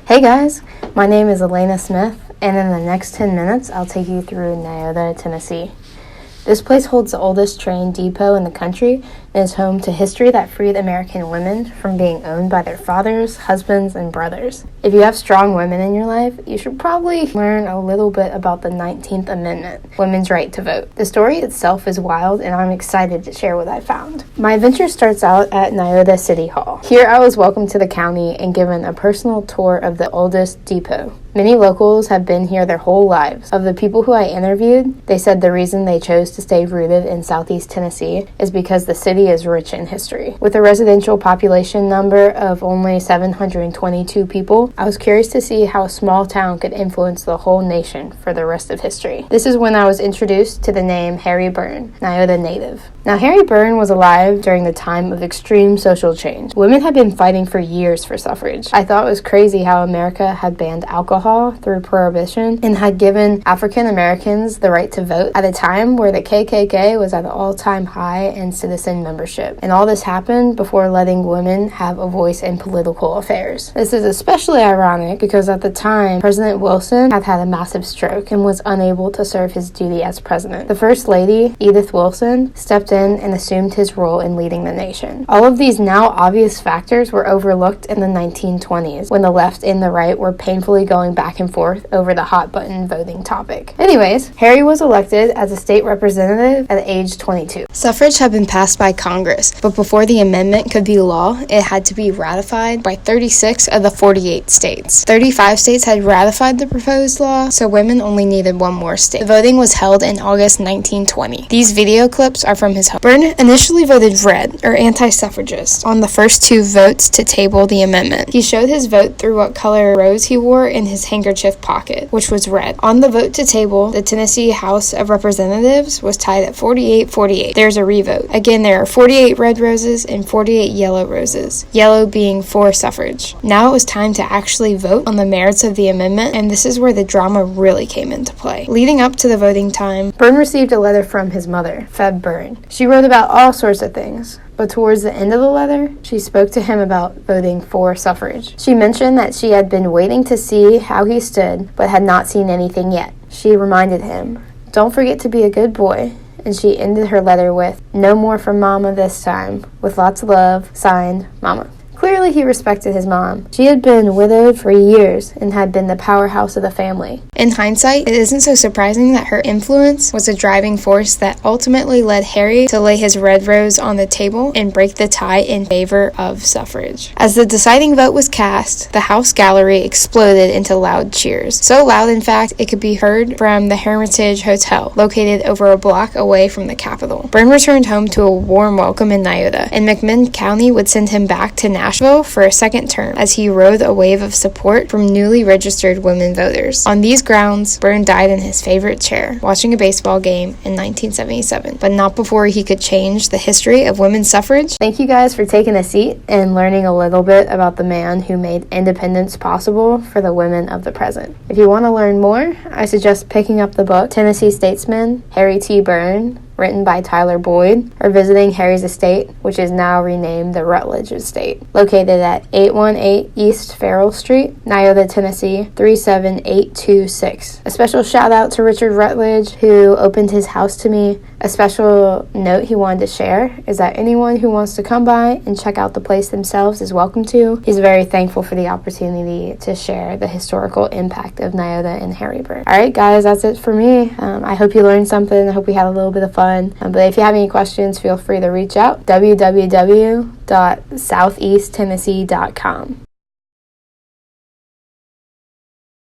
Hey guys, my name is Elena Smith, and in the next 10 minutes, I'll take you through Niota, Tennessee. This place holds the oldest train depot in the country and is home to history that freed American women from being owned by their fathers, husbands, and brothers. If you have strong women in your life, you should probably learn a little bit about the 19th Amendment, women's right to vote. The story itself is wild, and I'm excited to share what I found. My adventure starts out at Niota City Hall. Here I was welcomed to the county and given a personal tour of the oldest depot. Many locals have been here their whole lives. Of the people who I interviewed, they said the reason they chose to stay rooted in Southeast Tennessee is because the city is rich in history. With a residential population number of only 722 people, I was curious to see how a small town could influence the whole nation for the rest of history. This is when I was introduced to the name Harry Byrne, Niota native. Now, Harry Byrne was alive during the time of extreme social change. Women had been fighting for years for suffrage. I thought it was crazy how America had banned alcohol through Prohibition and had given African Americans the right to vote at a time where the KKK was at an all-time high in citizen membership. And all this happened before letting women have a voice in political affairs. This is especially ironic because at the time, President Wilson had had a massive stroke and was unable to serve his duty as president. The First Lady, Edith Wilson, stepped in and assumed his role in leading the nation. All of these now obvious factors were overlooked in the 1920s when the left and the right were painfully going back and forth over the hot button voting topic. Anyways, Harry was elected as a state representative at age 22. Suffrage had been passed by Congress, but before the amendment could be law, it had to be ratified by 36 of the 48 states. 35 states had ratified the proposed law, so women only needed one more state. The voting was held in August 1920. These video clips are from his home. Byrne initially voted red, or anti-suffragist, on the first two votes to table the amendment. He showed his vote through what color rose he wore in his handkerchief pocket, which was red. On the vote to table, the Tennessee House of Representatives was tied at 48-48. There's a revote. Again, there are 48 red roses and 48 yellow roses, yellow being for suffrage. Now it was time to actually vote on the merits of the amendment, and this is where the drama really came into play. Leading up to the voting time, Byrne received a letter from his mother, Feb Byrne. She wrote about all sorts of things, but towards the end of the letter, she spoke to him about voting for suffrage. She mentioned that she had been waiting to see how he stood, but had not seen anything yet. She reminded him, "Don't forget to be a good boy," and she ended her letter with, "No more from Mama this time. With lots of love, signed, Mama." Clearly, he respected his mom. She had been widowed for years and had been the powerhouse of the family. In hindsight, it isn't so surprising that her influence was a driving force that ultimately led Harry to lay his red rose on the table and break the tie in favor of suffrage. As the deciding vote was cast, the house gallery exploded into loud cheers. So loud, in fact, it could be heard from the Hermitage Hotel, located over a block away from the Capitol. Byrne returned home to a warm welcome in Niota, and McMinn County would send him back to Nashville for a second term as he rode a wave of support from newly registered women voters. On these grounds, Byrne died in his favorite chair, watching a baseball game in 1977, but not before he could change the history of women's suffrage. Thank you guys for taking a seat and learning a little bit about the man who made independence possible for the women of the present. If you want to learn more, I suggest picking up the book Tennessee Statesman, Harry T. Byrne, written by Tyler Boyd, or visiting Harry's estate, which is now renamed the Rutledge Estate, located at 818 East Farrell Street, Niota, Tennessee, 37826. A special shout out to Richard Rutledge, who opened his house to me. A special note he wanted to share is that anyone who wants to come by and check out the place themselves is welcome to. He's very thankful for the opportunity to share the historical impact of Niota and Harry Byrne. Alright guys, that's it for me. I hope you learned something. I hope we had a little bit of fun. But if you have any questions, feel free to reach out. www.southeasttennessee.com.